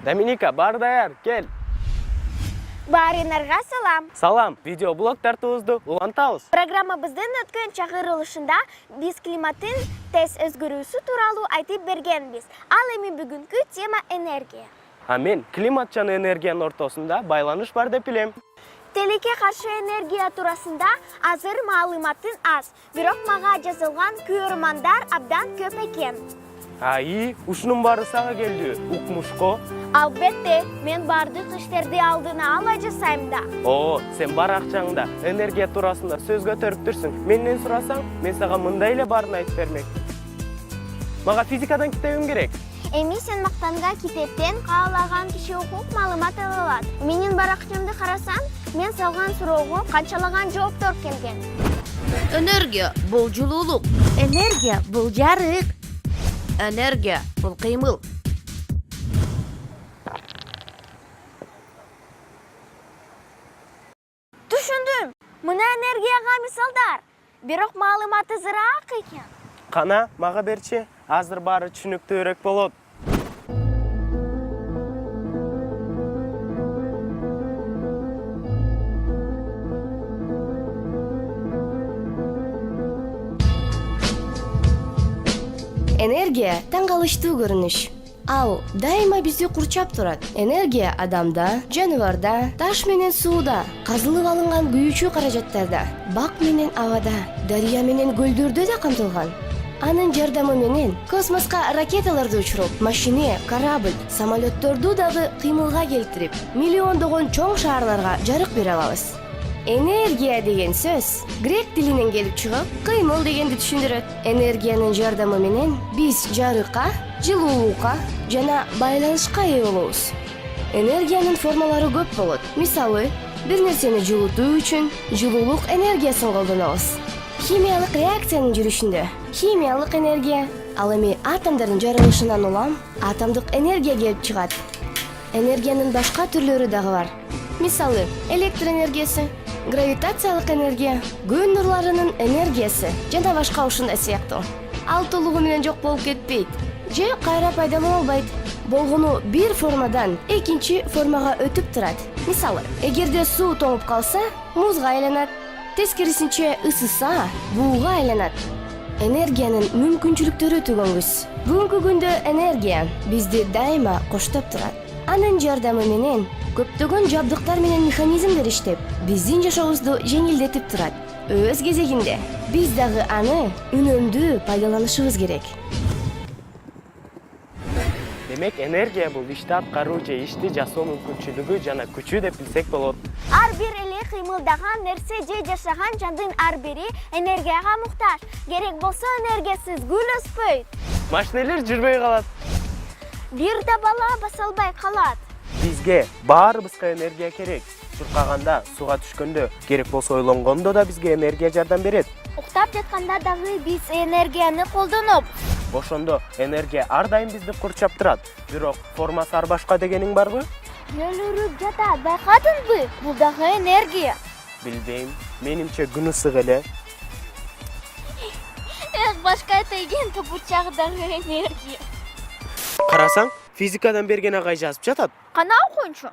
Доминика, бар даяр, кел. Баринарға салам. Салам, видеоблог тартуыбызды улантабыз. Программабыздын өткөн чагырылышында биз климаттын тез өзгөрүүсү тууралуу айтып бергенбиз. Ал эми бүгүнкү тема энергия. Мен климат жана энергиянын ортосунда байланыш бар деп билем. Телекке каршы энергия туурасында азыр маалыматым аз, бирок мага жазылган көрөрмандар абдан көп экен. Ушунун баары сага келди, укмушко. Албетте, мен бардык иштерди алдына ала жасайм да. Сен бар акчаңда энергия туурасында сөз көтөрүп жүрсүң. Менден сурасаң, мен сага мындай эле баарын айтып бермек. Мага физикадан китебим керек. Эми сен мактанга китептен каалаган киши окуп маалымат ала алат. Менин бар акчамды карасаң, мен салган суроого канчалаган жооптор келген. Энергия – бул жылуулук. Энергия бул жарык. Энергия – бул кыймыл. Түшүндүм. Мына энергияга мисалдар. Бирок маалымат азыраак экен. Кана, мага берчи. Азыр баары түшүнүктүүрөөк болот. Энергия таң калыштуу көрүнүш. Ал дайыма бизди курчап турат. Энергия адамда, жаныбарда, таш менен сууда, казылып алынган күйүүчү каражаттарда, бак менен абада, дарыя менен көлдөрдө да камтылган. Анын жардамы менен космоска ракеталарды учуруп, машине, корабль, самолетторду дагы кыймылга келтирип, миллиондогон чоң шаарларга жарык бере алабыз. Энергия деген сөз грек тилинен келип чыгып, кыймыл дегенди түшүндүрөт. Энергиянын жардамы менен биз жарыкка, жылуулукка жана байланышка ээ болобуз. Энергиянын формалары көп болот. Мисалы, бир нерсени жылытуу үчүн жылуулук энергиясын колдонобуз. Химиялык реакциянын жүрүшүндө химиялык энергия, ал эми атомдордун жарылышынан улам атомдук энергия келип чыгат. Энергиянын башка түрлөрү дагы бар. Мисалы, электр энергиясы, гравитациялык энергия, күн нурларынын энергиясы жана башка ушундай сыяктуу. Ал толугу менен жок болуп кетпейт же кайра пайда боло албайт. Болгону бир формадан экинчи формага өтүп турат. Мисалы, эгерде суу тоңуп калса, музга айланат. Тескерисинче ысыса, бууга айланат. Энергиянын мүмкүнчүлүктөрү түгөнгүс. Бүгүнкү күндө энергия бизди дайыма коштоп турат. Анын жардамы менен көптөгөн жабдыктар менен механизмдер иштеп, биздин жашообузду жеңилдетип турат. Өз кезегинде, биз дагы аны үнөмдүү пайдаланышыбыз керек. Демек, энергия бул ишти аткаруу же ишти жасоо мүмкүнчүлүгү жана күчү деп билсек болот. Ар бир эле кыймылдаган нерсе же жашаган жандын ар бири энергияга муктаж. Керек болсо энергиясыз гүл өспөйт. Машинелер жүрбөй калат. Бир да бала баса албай калат. Бизге баарыбызга энергия керек. Чуркаганда, сууга түшкөндө, керек болсо ойлонгондо да бизге энергия жардам берет. Уктап жатканда дагы биз энергияны колдонобуз. Ошондо энергия ар дайым бизди курчап турат. Бирок формасы ар башка дегениң барбы? Жөлүрүп жатат, байкадыңбы? Бул дагы энергия. Билбейм, менимче күн ысык эле. Башка тейген топурчагы дагы энергия. Карасаң, физикадан берген агай жазып жатат. Кана окуйчу.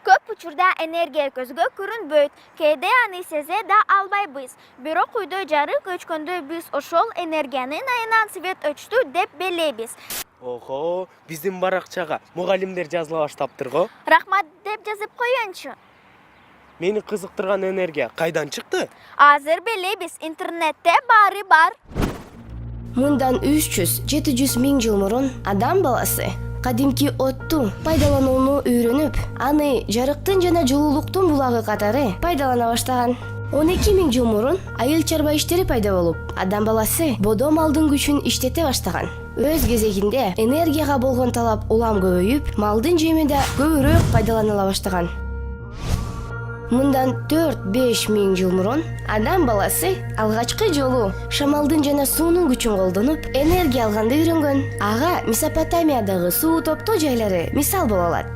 Көп учурда энергия көзгө көрүнбөйт, кээде аны сезе да албайбыз. Бирок үйдө жарык өчкөндө биз ошол энергиянын айынан свет өчтү деп билебиз. Биздин баракчага мугалимдер жазыла баштаптыр го. Рахмат деп жазып коеюнчу. Мени кызыктырган энергия кайдан чыкты? Азыр билебиз, интернетте баары бар. Мындан 300-700 миң жыл мурун адам баласы кадимки отту пайдаланууну үйрөнүп, аны жарыктын жана жылуулуктун булагы катары пайдалана баштаган. 12 миң жыл мурун айыл чарба иштери пайда болуп, адам баласы бодо малдын күчүн иштете баштаган. Өз кезегинде энергияга болгон талап улам көбөйүп, малдын жеми да көбүрөөк пайдаланыла баштаган. Мындан 4-5 миң жыл мурун адам баласы алгачкы жолу шамалдын жана суунун күчүн колдонуп, энергия алганды үйрөнгөн. Ага Месопотамиядагы суу топтоо жайлары мисал боло алат.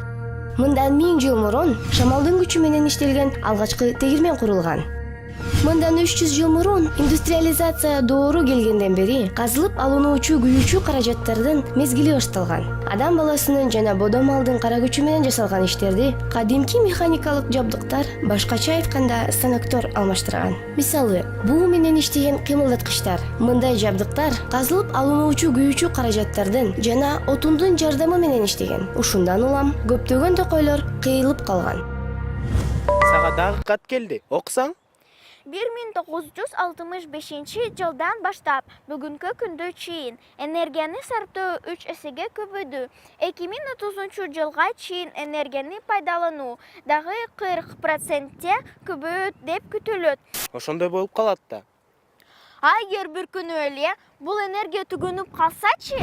Мындан 1000 жыл мурун шамалдын күчү менен иштелген алгачкы тегирмен курулган. Мындан 300 жыл мурун индустриализация доору келгенден бери казылып алынуучу күйүүчү каражаттардын мезгили башталган. Адам баласынын жана бодо малдын кара күчү менен жасалган иштерди кадимки механикалык жабдыктар, башкача айтканда станоктор алмаштырган. Мисалы, буу менен иштеген кыймылдаткычтар. Мындай жабдыктар казылып алынуучу күйүүчү каражаттардын жана отундун жардамы менен иштеген. Ушундан улам көптөгөн токойлор кыйылып калган. Сага дагы кат келди. Окусаң? 1965 жылдан баштап бүгүнкү күндө чейин энергияны сарптоо 3 эсеге көбөйдү. 2030 жылга чейин энергияны пайдалануу дагы 40% көбөйөт деп күтүлөт. Ошондой болуп калат да. Эгер бир күнү эле бул энергия түгөнүп калсачы?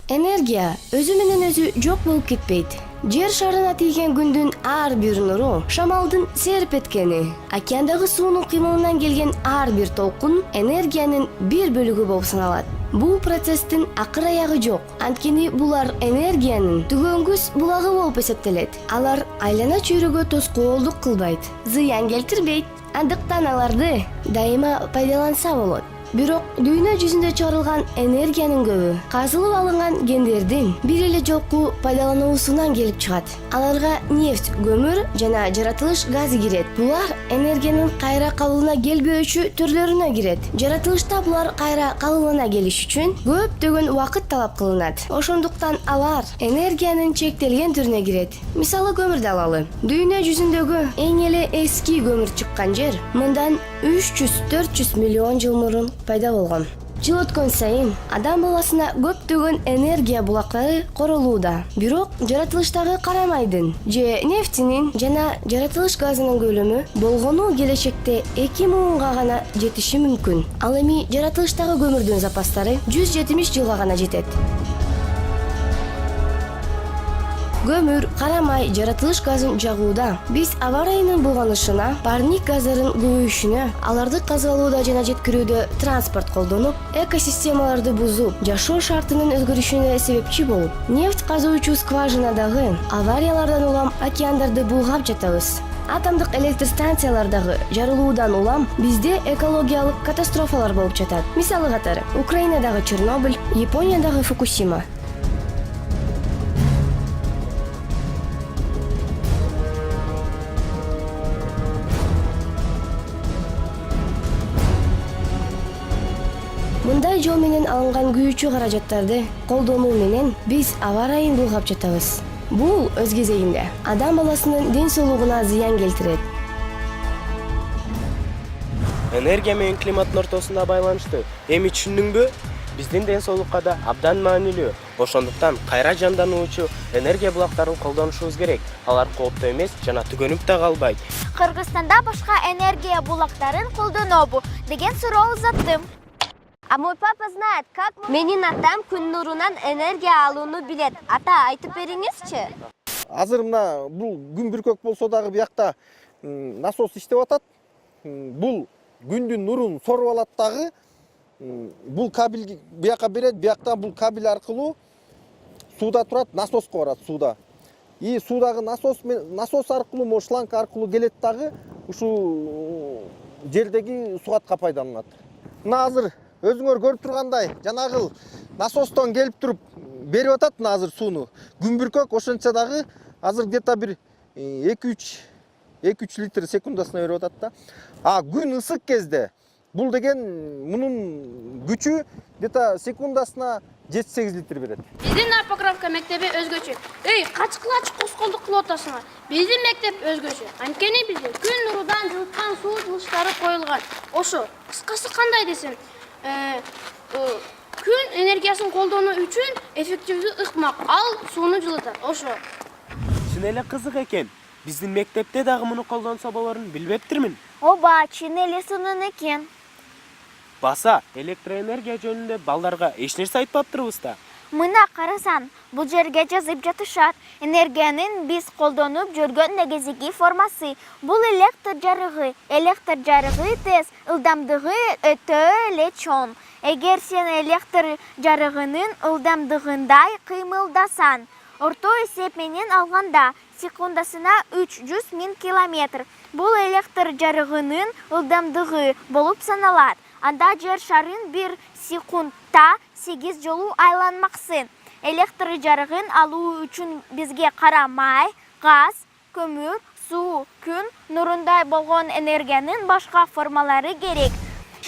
Энергия өзү менен өзү жок болуп кетпейт. Жер шарына тийген күндүн ар бир нуру, шамалдын серп эткени, океандагы суунун кыймылынан келген ар бир толкун энергиянын бир бөлүгү болуп саналат. Бул процесстин акыр аягы жок. Анткени булар энергиянын түгөнгүс булагы болуп эсептелет. Алар айлана чөйрөгө тоскоолдук кылбайт, зыян келтирбейт. Андыктан аларды дайыма пайдаланса болот. Бирок дүйнө жүзүндө чыгарылган энергиянын көбү казылып алынган кендердин бир эле жолку пайдалануусунан келип чыгат. Аларга нефть, көмүр жана жаратылыш газы кирет. Булар энергиянын кайра калыбына келбөөчү түрлөрүнө кирет. Жаратылышта булар кайра калыбына келиш үчүн көптөгөн убакыт талап кылынат. Ошондуктан алар энергиянын чектелген түрүнө кирет. Мисалы көмүрдү алалы. Дүйнө жүзүндөгү эң эле эски көмүр чыккан жер мындан 300-400 миллион жыл мурун пайда болгон. Жыл өткөн сайын адам баласына көптөгөн энергия булактары королууда. Бирок жаратылыштагы кара майдын же нефтинин жана жаратылыш газынын көлөмү болгону келечекте 2000-га гана жетиши мүмкүн. Ал эми жаратылыштагы көмүрдүн запастары 170 жылга гана жетет. Көмүр, кара май жаратылыш газын жагууда биз аба ырайынын булганышына, парник газдарын көбөйүшүнө, аларды казалууда жана жеткирүүдө транспорт колдонуп, экосистемаларды бузуп, жашоо шартынын өзгөрүшүнө себепчи болуп, нефть казуучу скважинадагы авариялардан улам океандарды булгап жатабыз. Атомдук электр станциялардагы жарылуудан улам бизде экологиялык катастрофалар болуп жатат. Мисалы катары, Украинадагы Чернобыль, Япониядагы Фукусима. Мындай жол менен алынган күйүүчү каражаттарды колдонуу менен биз аба ырайын булгап жатабыз. Бул өз кезегинде адам баласынын ден соолугуна зыян келтирет. Энергия менен климаттын ортосунда байланыштуу. Эми түшүндүңбү? Биздин ден соолукка да абдан маанилүү. Ошондуктан кайра жандануучу энергия булактарын колдонушубуз керек. Алар кооптуу эмес жана түгөнүп да калбайт. Кыргызстанда башка энергия булактарын колдонобу деген суроо узаттым. А мой папа знает, как менин атам күн нурунан энергия алууну билет. Ата, айтып бериңизчи. Азыр мына бул күн бүркөк болсо дагы биякта насос иштеп атат. Бул күндүн нурун соруп алат дагы. Бул кабель бияка берет, биякта бул кабель аркылуу сууда турат, насоско барат сууда. И суудагы насос аркылуу, шланг аркылуу келет дагы ушул жердеги сугатка пайдаланат. Мына азыр өзүңөр көрүп тургандай, жанагыл насостон келип туруп берип атат мына азыр сууну. Күн бүркөк ошончо дагы азыр где-то бир 2-3 литр секундасына берип атат да. А күн ысык кезде бул деген мунун күчү где-то секундасына 7-8 литр берет. Биздин Покровка мектеби өзгөчө. Качкылач косколдук кылып атасыңар. Биздин мектеп өзгөчө. Анткени бизде күн нурудан жылыткан суу жылыштары коюлган. Ошо кыскасы кандай десем, күн энергиясын колдонуу үчүн эффективдүү ыкмак. Ал сууну жылытат. Ошо. Чын эле кызык экен. Биздин мектепте дагы муну колдонсо болорун билбептирмин. Оба, чын эле сынын экен. Баса, электроэнергия жөнүндө балдарга эч нерсе айтпаптырбыз да. Мына карасаң, бул жерге жазып жатышат. Энергиянын биз колдонуп жүргөн негизги формасы. Бул электр жарыгы. Электр жарыгы тез, ылдамдыгы өтө эле чоң. Эгер сен электр жарыгынын ылдамдыгындай кыймылдасаң, Орто эсеп менен алганда секундасына 300 000 километр. Бул электр жарыгынын ылдамдыгы болуп саналат. Анда жер шарын 1 секундта 8 жолу айланмаксын. Электр жарыгын алуу үчүн бизге кара май, газ, көмүр, суу, күн нурундай болгон энергиянын башка формалары керек.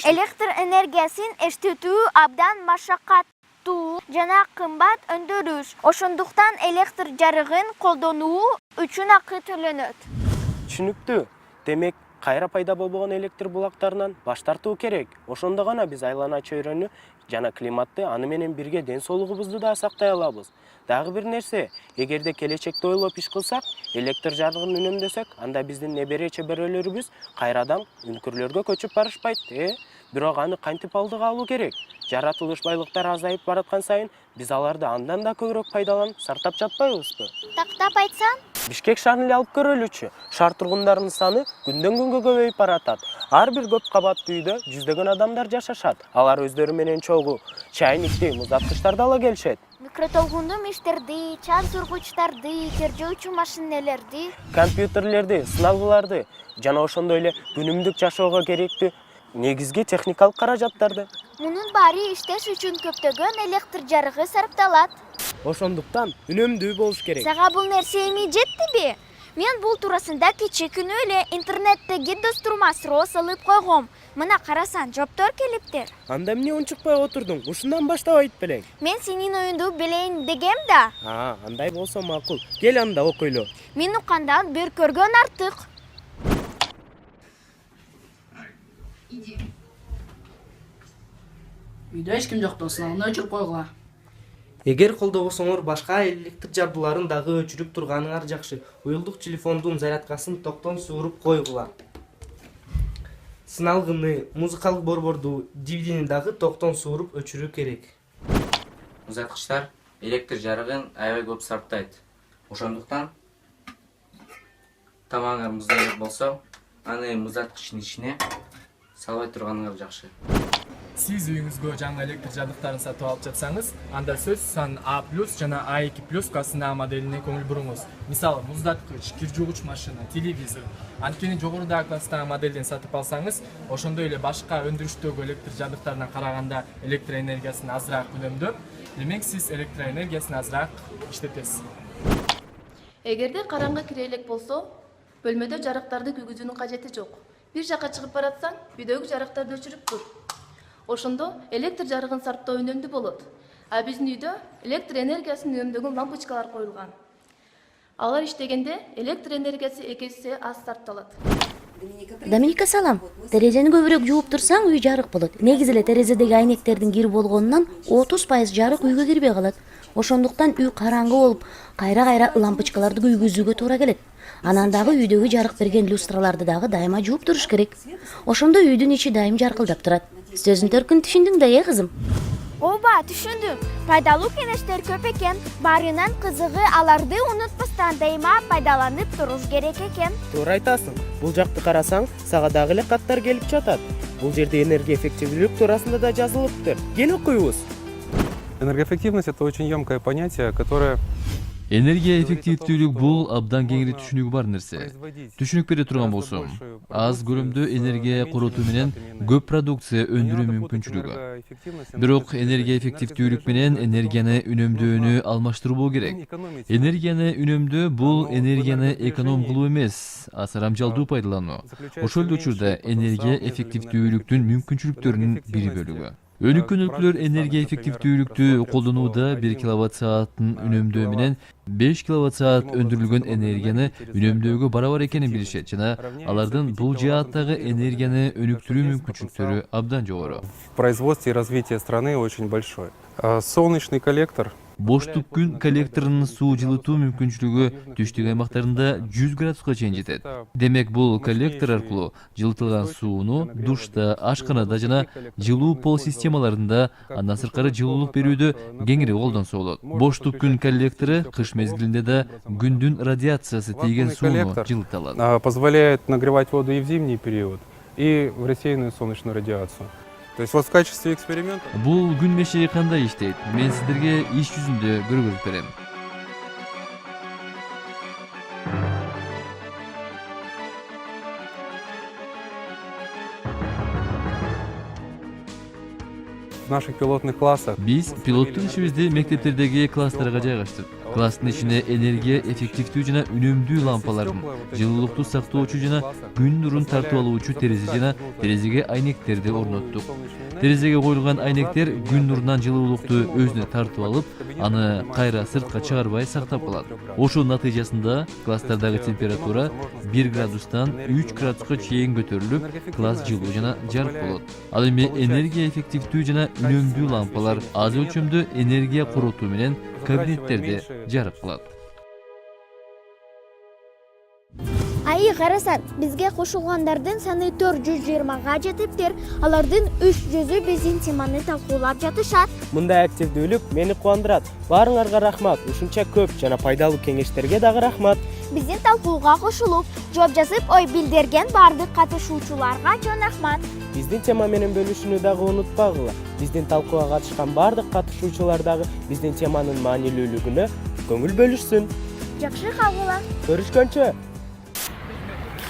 Электр энергиясын эчтетүү абдан машакаттуу жана кымбат өндүрүш. Ошондуктан электр жарыгын колдонуу үчүн акы төлөнөт. Түшүнүктүү. Демек, кайра пайда болбогон электр булактарынан баш тартуу керек. Ошондо гана биз айлана чөйрөнү жана климатты аны менен бирге ден соолугубузду да сактай алабыз. Дагы бир нерсе, эгерде келечекте ойлоп иш кылсак, электр жарыгын үнөмдөсөк, анда биздин небере чеберелерибиз кайрадан үнкүрлөргө көчүп барышпайт. Бирок аны кантип алдыга алуу керек? Жаратылыш байлыктар азайып бараткан сайын биз аларды андан да көбүрөөк пайдаланып сартап жатпайбызбы? Тактап айтсам, Бишкек шаарын эле алып көрөлүчү. Шаар тургундарынын саны күндөн күнгө көбөйүп баратат. Ар бир көп кабаттуу үйдө жүздөгөн адамдар жашашат. Алар өздөрү менен чогуу чайникти, муздаткычтарды ала келишет. микротолкунду мештерди, чаң сургучтарды, тержөөчү машинелерди, Компьютерлерди, сыналгыларды жана ошондой эле күнүмдүк жашоого керектүү негизги техникалык каражаттарды. мунун баары иштеш үчүн көптөгөн электр жарыгы сарпталат. Ошондуктан үнөмдүү болуш керек. Сага бул нерсе эми жеттиби? Мен бул туурасында кечээ күнү эле интернетте гиддостурма суроо салып койгом. Мына карасаң, жооптор келиптир. Анда эмне унчукпай отурдуң? Ушундан баштабайт белең. Мен сенин оюңду билейин дегем да. Андай болсо макул. Кел анда окуйлу. Мен уккандан бир көргөн артык. Үйдө эч ким жок болсун, аны өчүрүп койгула. Эгер колдобосоңор башка электр жабдууларын дагы өчүрүп турганыңар жакшы. Уюлдук телефондун зарядкасын токтон сууруп койгула. Сыналгыны, музыкалык борборду, DVD-ни дагы токтон сууруп өчүрүү керек. Муздаткычтар электр жарыгын аябай көп сарптайт. Ошондуктан тамагыңар муздайлык болсо, аны муздаткычтын ичине салбай турганыңар жакшы. Сиз үйүңүзгө жаңы электр жабдыктарын сатып алып жатсаңыз, анда сөз сан A+ жана A2+ классына моделине көңүл буруңуз. Мисалы, муздаткыч, кир жуугуч машина, телевизор. Анткени жогорудагы класстагы моделден сатып алсаңыз, ошондой эле башка өндүрүштөгү электр жабдыктарына караганда электр энергиясын азыраак үнөмдөп, демек сиз электр энергиясын азыраак иштетесиз. Эгерде караңгы кире элек болсо, бөлмөдө жарыктарды күйгүзүүнүн кажети жок. Бир жакка чыгып баратсаң, үйдөгү жарыктарды өчүрүп тур. Ошондо электр жарыгын сарптоо үнөмдүү болот. А биздин үйдө электр энергиясын үнөмдөгөн лампочкалар коюлган. Алар иштегенде электр энергиясы 2 эсе аз сарпталат. Доминика, салам. Терезени көбүрөөк жууп турсаң, үй жарык болот. Негизи эле терезедеги айнектердин кир болгонунан 30% жарык үйгө кирбей калат. Ошондуктан үй караңгы болуп, кайра-кайра лампочкаларды күйгүзүүгө туура келет. Анан дагы үйдөгү жарык берген люстраларды дагы дайыма жууп туруш керек. Ошондо үйдүн ичи дайым жаркылдап турат. Сөзүн төркүн түшүндүң да, кызым? Ооба, түшүндүм. Пайдалуу кеңештер көп экен. Баарынан кызыгы аларды унутпастан дайыма пайдаланып туруш керек экен. Туура айтасың. Бул жакты карасаң, сага дагы эле каттар келип жатат. Бул жерде энергия эффективдүүлүк туурасында да жазылыптыр. Кел окуйбуз. Энергоэффективность — это очень емкое понятие, которое... Энергия эффективдүүлүк бул абдан кеңири түшүнүгү бар нерсе. Түшүнүк бере турган болсом, аз көлөмдө энергия коротуу менен көп продукция өндүрүү мүмкүнчүлүгү. Бирок энергия эффективдүүлүк менен энергияны үнөмдүүнү алмаштыруу керек. Энергияны үнөмдөө бул энергияны эконом кылуу эмес, асырамжалдуу пайдалануу. Ошол эле учурда энергия эффективдүүлүктүн мүмкүнчүлүктөрүнүн бири бөлүгү. Өнүккөн өлкөлөр энергия эффективдүүлүктү колдонууда 1 киловатт-сааттын үнөмдөө менен 5 киловатт-саат өндүрүлгөн энергияны үнөмдөөгө барабар экенин билишет жана алардын бул жааттагы энергияны өнүктүрүү мүмкүнчүлүктөрү абдан жогору. В производстве и развитии страны очень большой. Солнечный коллектор. Боштук күн коллекторунун суу жылытуу мүмкүнчүлүгү түштүк аймактарында 100 градуска чейин жетет. Демек бул коллектор аркылуу жылытылган сууну душта, ашканада жана жылуу пол системаларында андан сырткары жылуулук берүүдө кеңири колдонсо болот. Боштук күн коллектору кыш мезгилинде да күндүн радиациясы тийген сууну жылыта алат. Позволяет нагревать воду и в зимний период, и в рассеянную солнечную радиацию. То есть вот в качестве эксперимента... Бул күн мешеги кандай иштейт? Мен сиздерге иш жүзүндө көргөзүп берем. в наших пилотных классах. Биз пилоттук ишибизди мектептердеги класстарга жайгаштык. Класстын ичине энергия эффективдүү жана үнөмдүү лампалардын, жылуулукту сактоочу жана күн нурун тартып алуучу терезе жана терезеге айнектерди орноттук. Терезеге коюлган айнектер күн нурунан жылуулукту өзүнө тартып алып, аны кайра сыртка чыгарбай сактап калат. Ошонун натыйжасында класстардагы температура 1 градустан 3 градуска чейин көтөрүлүп, класс жылуу жана жарык болот. Ал эми энергия эффективдүү жана үнөмдүү лампалар аз өлчөмдө энергия коротуу менен кабинеттерди жарык кылат. Айы карасан, бизге кошулгандардын саны 420га жетиптир. Алардын 300-ü биздин теманы талкуулап жатышат. Мындай активдүүлүк мени кубандырат. Баарыңарга рахмат. Ушунча көп жана пайдалуу кеңештерге дагы рахмат. Биздин талкууга кошулуп, жооп жазып, ой билдирген бардык катышуучуларга чоң рахмат. Биздин тема менен бөлүшүүнү дагы унутпагыла. Биздин талкууга катышкан бардык катышуучулар дагы биздин теманын маанилүүлүгүнө көңүл бөлүшсүн. Жакшы кабыл. Көрүшкөнчө.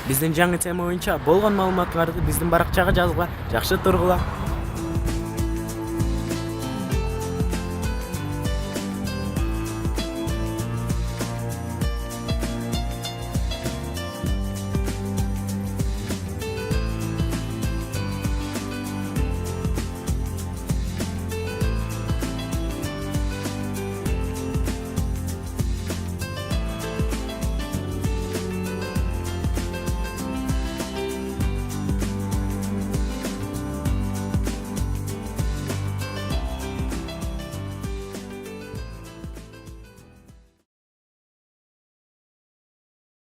Биздин жаңы тема боюнча болгон маалыматтарды биздин баракчага жазгыла. Жакшы тургула.